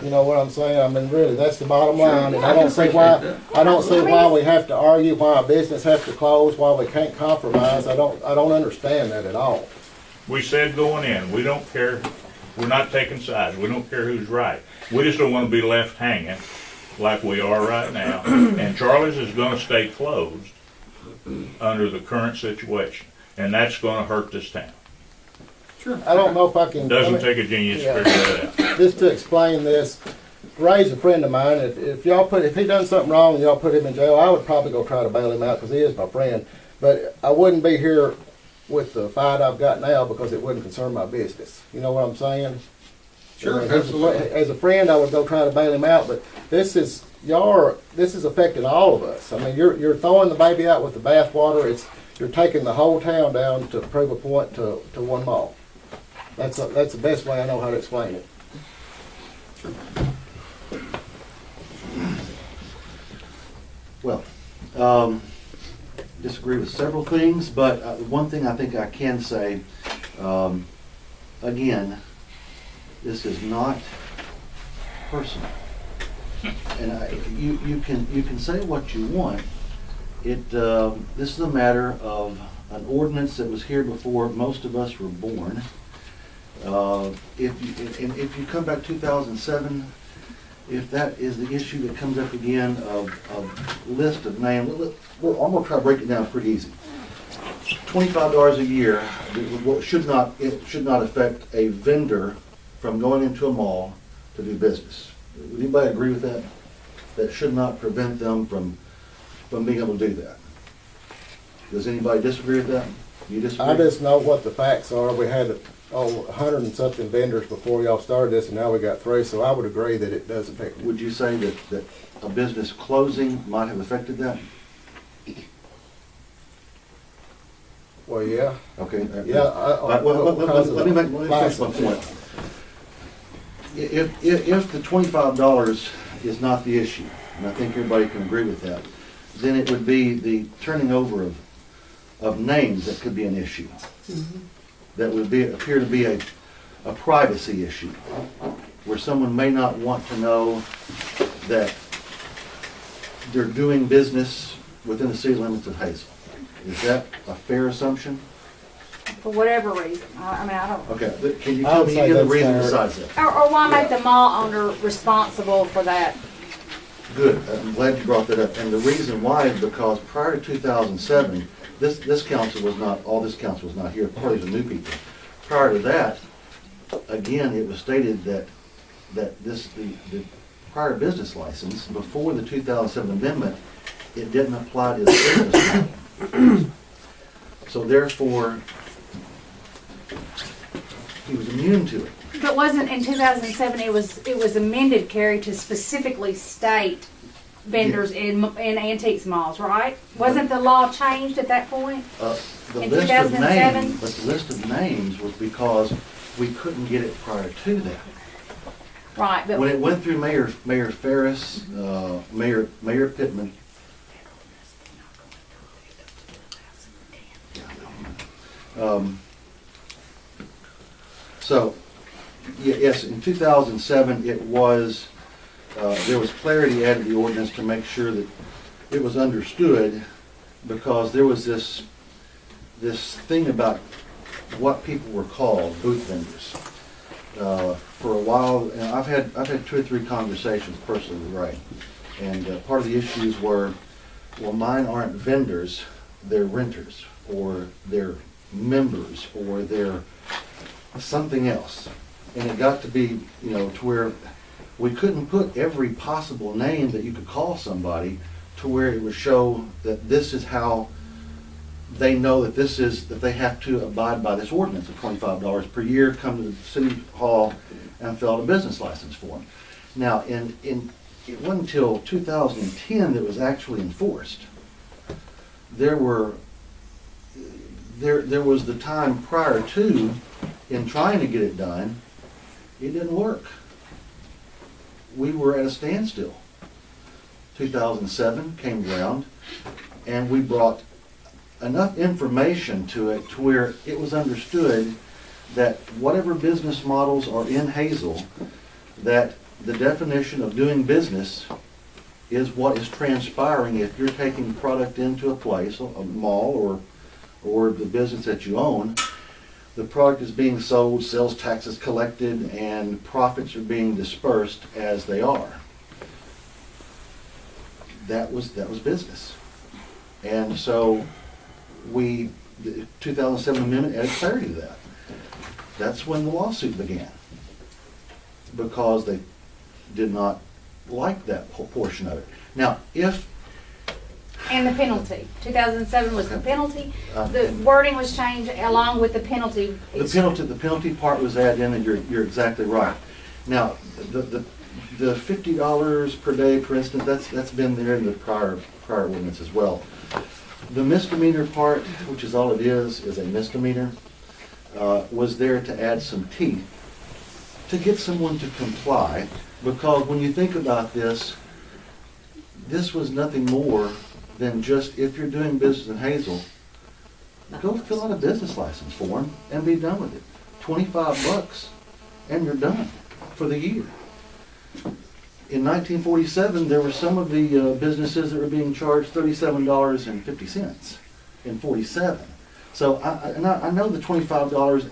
You know what I'm saying? I mean, really, that's the bottom line, and I don't see why we have to argue, why a business has to close, why we can't compromise. I don't understand that at all. We said going in, we don't care, we're not taking sides, we don't care who's right. We just don't want to be left hanging like we are right now. And Charlie's is going to stay closed under the current situation, and that's going to hurt this town. Sure. I don't know if I can. Doesn't take a genius to figure that out. Just to explain this, Ray's a friend of mine. If he done something wrong and y'all put him in jail, I would probably go try to bail him out because he is my friend. But I wouldn't be here with the fight I've got now because it wouldn't concern my business. You know what I'm saying? Sure, absolutely. As a friend, I would go try to bail him out, but this is affecting all of us. I mean, you're throwing the baby out with the bathwater. You're taking the whole town down to prove a point to one mall. That's the best way I know how to explain it. Well, disagree with several things, but one thing I think I can say, again, this is not personal. And you can say what you want. This is a matter of an ordinance that was here before most of us were born. If you come back 2007, if that is the issue that comes up again of list of names, I'm going to try to break it down pretty easy. $25 a year should not affect a vendor from going into a mall to do business. Would anybody agree with that? That should not prevent them from being able to do that. Does anybody disagree with that? You disagree? I just know what the facts are. We had 100 and something vendors before y'all started this, and now we got 3, so I would agree that it does affect it. Would you say that a business closing might have affected that? Well, yeah. Okay. Yeah. Let me finish my point. If the $25 is not the issue, and I think everybody can agree with that, then it would be the turning over of names that could be an issue. Mm-hmm. That would appear to be a privacy issue, where someone may not want to know that they're doing business within the city limits of Hazel. Is that a fair assumption? For whatever reason. I mean, I don't... Okay, can you tell me any other reason besides that? Or why make the mall owner responsible for that? Good, I'm glad you brought that up. And the reason why is because prior to 2007, this council was not, all this council was not here, part of the new people. Prior to that, again, it was stated that the prior business license, before the 2007 amendment, it didn't apply to the business name. So therefore, he was immune to it. But wasn't in 2007, it was amended, Carrie, to specifically state vendors in antiques malls, right? Wasn't the law changed at that point? The in list 2007? of names, but the list of names was because we couldn't get it prior to that. Right, but when it went through Mayor Ferris, Mayor Pittman. So, yes, in 2007 it was, there was clarity added to the ordinance to make sure that it was understood, because there was this thing about what people were called booth vendors. For a while, and I've had 2 or 3 conversations personally with Ray, and part of the issues were, well, mine aren't vendors, they're renters, or they're members, or they're something else. And it got to be, to where we couldn't put every possible name that you could call somebody to where it would show that this is how they know that that they have to abide by this ordinance of $25 per year, come to the city hall and fill out a business license form. Now, it wasn't until 2010 that it was actually enforced. There was the time prior to, in trying to get it done, it didn't work. We were at a standstill. 2007 came around, and we brought enough information to it to where it was understood that whatever business models are in Hazel, that the definition of doing business is what is transpiring if you're taking product into a place, a mall or the business that you own. The product is being sold, sales taxes collected, and profits are being dispersed as they are. That was business. And so the 2007 amendment added clarity to that. That's when the lawsuit began, because they did not like that portion of it. Now, And the penalty. 2007 was the penalty. The wording was changed along with the penalty. the penalty part was added in, and you're exactly right. Now, the $50 per day, for instance, that's been there in the prior ordinance as well. The misdemeanor part, which is all it is a misdemeanor, was there to add some teeth to get someone to comply, because when you think about this was nothing more than just, if you're doing business in Hazel, go fill out a business license form and be done with it. $25 and you're done for the year. In 1947, there were some of the businesses that were being charged $37.50 in 47. So I know the $25,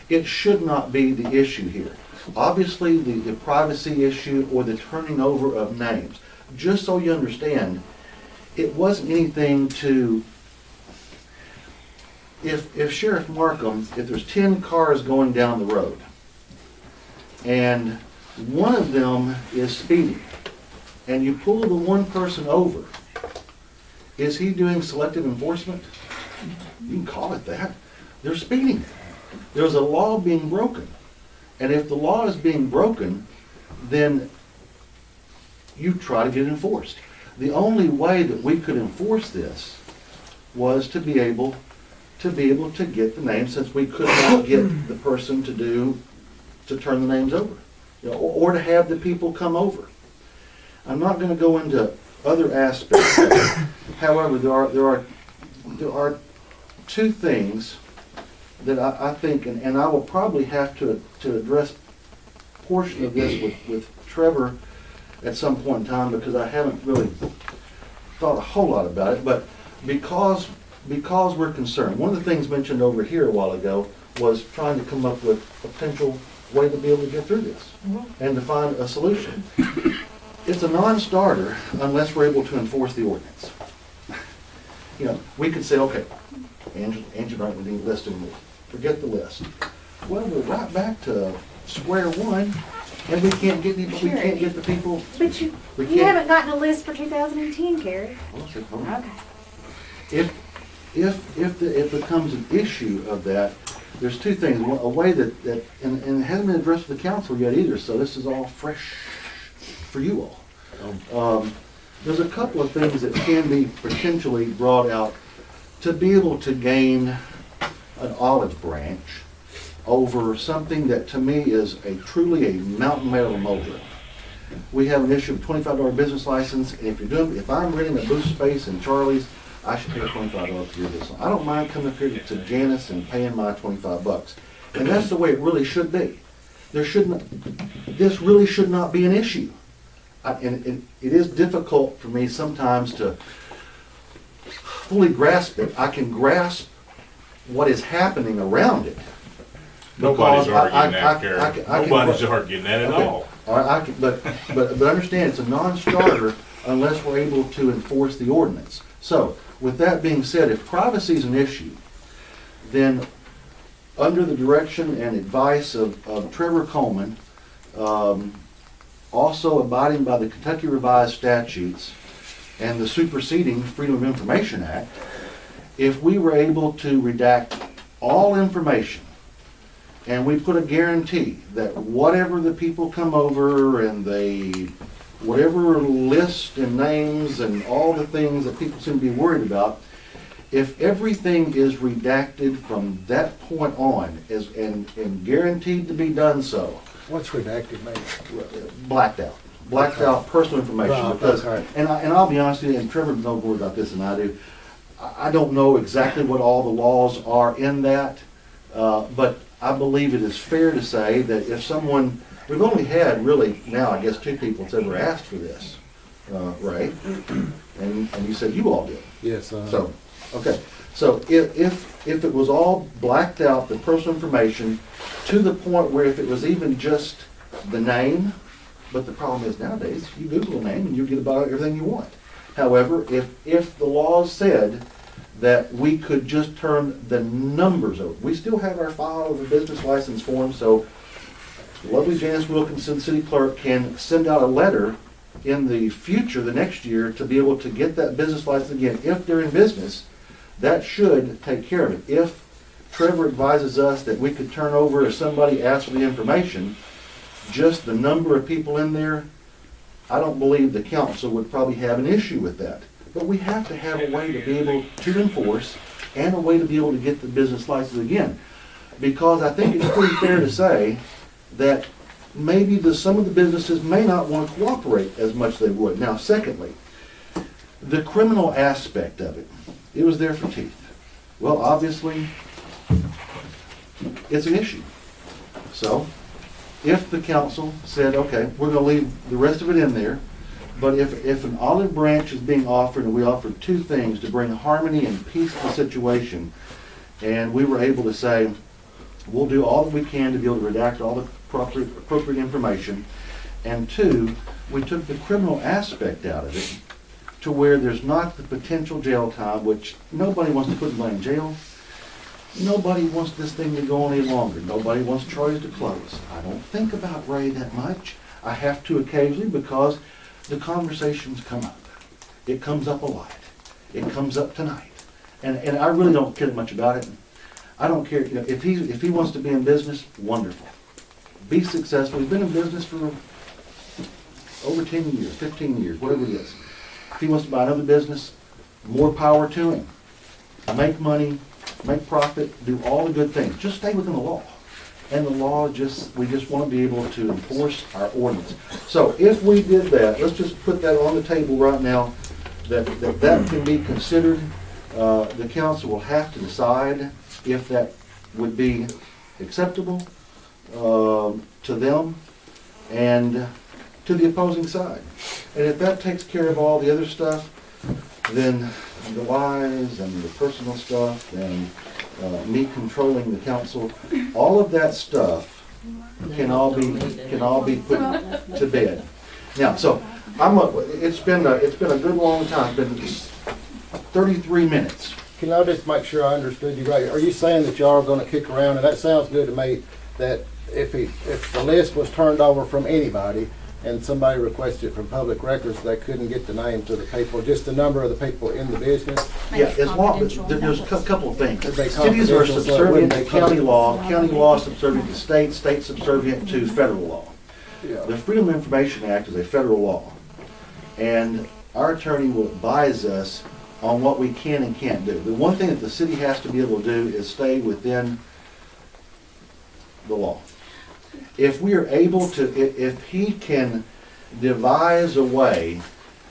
it should not be the issue here. Obviously, the privacy issue or the turning over of names. Just so you understand, it wasn't anything to, if Sheriff Markham, if there's 10 cars going down the road, and one of them is speeding, and you pull the one person over, is he doing selective enforcement? You can call it that. They're speeding. There's a law being broken. And if the law is being broken, then you try to get it enforced. The only way that we could enforce this was to be able to get the names, since we could not get the person to turn the names over, you know, or to have the people come over. I'm not going to go into other aspects of it. However, there are two things that I think, and I will probably have to address a portion of this with Trevor at some point in time, because I haven't really thought a whole lot about it, but because we're concerned. One of the things mentioned over here a while ago was trying to come up with a potential way to be able to get through this and to find a solution. It's a non-starter unless we're able to enforce the ordinance. You know, we could say, okay, Angela Bright, we need a list anymore. Forget the list. Well, we're right back to square one, and we can't get the people. But you haven't gotten a list for 2010, Carrie. Okay. If it becomes an issue of that, there's two things. A way that and it hasn't been addressed with the council yet either, so this is all fresh for you all. There's a couple of things that can be potentially brought out to be able to gain an olive branch over something that to me is truly a mountain man of a molehill. We have an issue of $25 business license, and if I'm renting a booth space in Charlie's, I should pay $25 to do this. I don't mind coming up here to Janice and paying my $25. And that's the way it really should be. This really should not be an issue. And it is difficult for me sometimes to fully grasp it. I can grasp what is happening around it. Nobody's arguing that, Gary. Nobody's arguing that at all. All right, but understand, it's a non-starter unless we're able to enforce the ordinance. So, with that being said, if privacy is an issue, then under the direction and advice of Trevor Coleman, also abiding by the Kentucky Revised Statutes and the superseding Freedom of Information Act, if we were able to redact all information, and we put a guarantee that whatever the people come over and whatever list and names and all the things that people seem to be worried about, if everything is redacted from that point on and guaranteed to be done so. What's redacted mean? Blacked out. Blacked out personal information. Right, because, okay. and I'll be honest with you, and Trevor knows more about this than I do, I don't know exactly what all the laws are in that, but I believe it is fair to say that if someone We've only had really now, I guess, 2 people that's ever asked for this, Ray, and you said you all did. Yes, So, okay, so if it was all blacked out, the personal information, to the point where if it was even just the name, but the problem is nowadays, you Google a name and you get about everything you want. However, if the laws said that we could just turn the numbers over, we still have our file of a business license form, so lovely Janice Wilkinson, city clerk, can send out a letter in the future, the next year, to be able to get that business license again. If they're in business, that should take care of it. If Trevor advises us that we could turn over, if somebody asks for the information, just the number of people in there, I don't believe the council would probably have an issue with that. But we have to have a way to be able to enforce and a way to be able to get the business license again. Because I think it's pretty fair to say that maybe some of the businesses may not want to cooperate as much as they would. Now, secondly, the criminal aspect of it, it was there for teeth. Well, obviously, it's an issue. So, if the council said, okay, we're going to leave the rest of it in there, but if an olive branch is being offered, and we offered 2 things to bring harmony and peace to the situation, and we were able to say, we'll do all that we can to be able to redact all the appropriate information, and 2, we took the criminal aspect out of it to where there's not the potential jail time, which nobody wants to put anybody in jail. Nobody wants this thing to go on any longer. Nobody wants Troy's to close. I don't think about Ray that much. I have to occasionally because the conversations come up. It comes up a lot. It comes up tonight. And I really don't care much about it. I don't care, if he wants to be in business, wonderful. Be successful. He's been in business for over 10 years, 15 years, whatever it is. If he wants to buy another business, more power to him. Make money, make profit, do all the good things. Just stay within the law. And the law we just want to be able to enforce our ordinance. So if we did that, let's just put that on the table right now, that can be considered. The council will have to decide if that would be acceptable to them and to the opposing side. And if that takes care of all the other stuff, then the lies and the personal stuff and me controlling the council, all of that stuff can all be put to bed. Now, so it's been a good long time. It's been 33 minutes. Can I just make sure I understood you right? Are you saying that y'all are going to kick around, and that sounds good to me, that if the list was turned over from anybody and somebody requested it from public records, they couldn't get the names of the people, just the number of the people in the business? Yeah, as long as there's a couple of things. It'd be Cities are confidential, so it wouldn't subservient to be county public. law, county law is subservient to state subservient to federal law. Yeah. The Freedom of Information Act is a federal law, and our attorney will advise us on what we can and can't do. The one thing that the city has to be able to do is stay within the law. If we are able to, if he can devise a way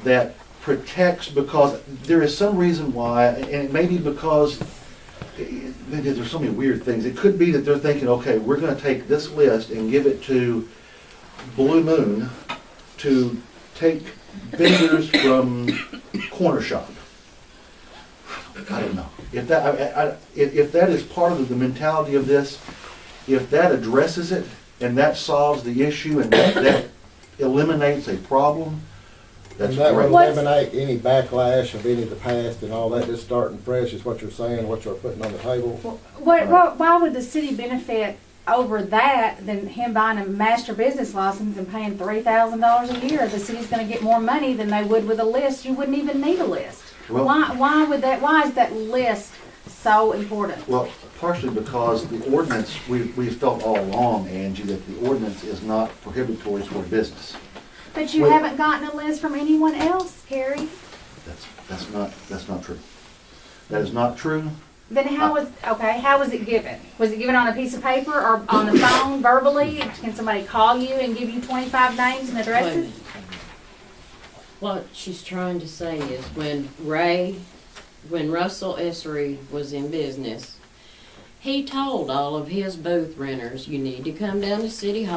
that protects, because there is some reason why, and it may be because there's so many weird things. It could be that they're thinking, okay, we're going to take this list and give it to Blue Moon to take vendors from Corner Shop. I don't know. If that is part of the mentality of this, if that addresses it and that solves the issue and that eliminates a problem, that's And that would great. eliminate any backlash of any of the past and all that, just starting fresh is what you're saying, what you're putting on the table? Why would the city benefit over that than him buying a master business license and paying $3,000 a year? The city's gonna get more money than they would with a list. You wouldn't even need a list. Well- Why is that list so important? Well, partially because the ordinance, we felt all along, Angie, that the ordinance is not prohibitory toward business. But you Wait. haven't gotten a list from anyone else, Carrie. That's not true. That is not true. Then how was it given? Was it given on a piece of paper or on the phone verbally? Can somebody call you and give you 25 names and addresses? What she's trying to say is when Russell Essery was in business, he told all of his booth renters, you need to come down to City Hall